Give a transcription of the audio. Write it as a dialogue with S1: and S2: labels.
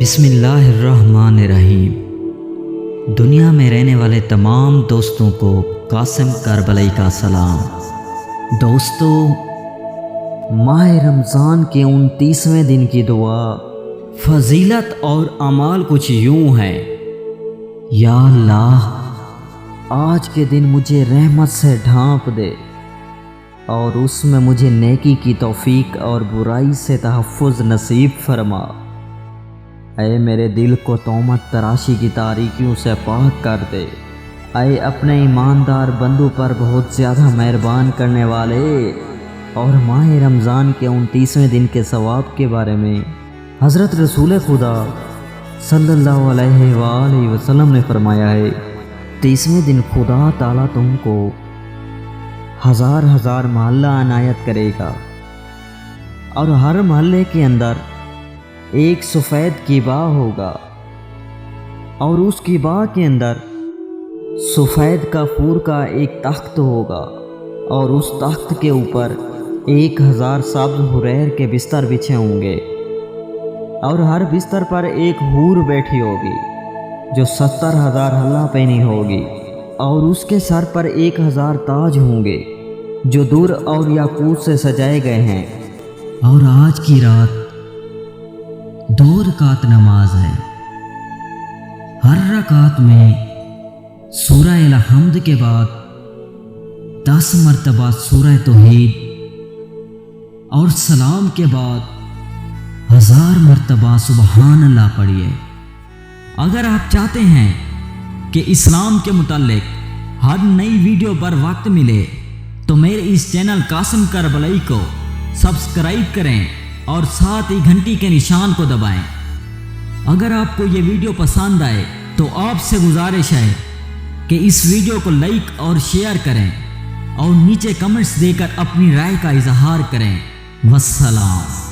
S1: بسم اللہ الرحمن الرحیم۔ دنیا میں رہنے والے تمام دوستوں کو قاسم کربلائی کا سلام۔ دوستو، ماہ رمضان کے 29ویں دن کی دعا، فضیلت اور اعمال کچھ یوں ہیں۔ یا اللہ، آج کے دن مجھے رحمت سے ڈھانپ دے اور اس میں مجھے نیکی کی توفیق اور برائی سے تحفظ نصیب فرما۔ اے میرے دل کو تہمت تراشی کی تاریکیوں سے پاک کر دے۔ اے اپنے ایماندار بندوں پر بہت زیادہ مہربان کرنے والے۔ اور ماہ رمضان کے 29ویں دن کے ثواب کے بارے میں حضرت رسول خدا صلی اللہ علیہ وآلہ وسلم نے فرمایا ہے، 30ویں دن خدا تعالیٰ تم کو ہزار محلہ عنایت کرے گا، اور ہر محلے کے اندر ایک سفید کعبہ ہوگا، اور اس کعبہ کے اندر سفید کافور کا ایک تخت ہوگا، اور اس تخت کے اوپر 1000 سبز حریر کے بستر بچھے ہوں گے، اور ہر بستر پر ایک حور بیٹھی ہوگی جو 70,000 حلہ پہنی ہوگی، اور اس کے سر پر 1000 تاج ہوں گے جو در اور یاقوت سے سجائے گئے ہیں۔ اور آج کی رات 2 رکعت نماز ہے۔ ہر رکعت میں سورہ الحمد کے بعد 10 مرتبہ سورہ توحید اور سلام کے بعد 1000 مرتبہ سبحان اللہ پڑھیے۔ اگر آپ چاہتے ہیں کہ اسلام کے متعلق ہر نئی ویڈیو پر وقت ملے تو میرے اس چینل قاسم کربلائی کو سبسکرائب کریں اور ساتھ ہی گھنٹی کے نشان کو دبائیں۔ اگر آپ کو یہ ویڈیو پسند آئے تو آپ سے گزارش ہے کہ اس ویڈیو کو لائک اور شیئر کریں اور نیچے کمنٹس دے کر اپنی رائے کا اظہار کریں۔ والسلام۔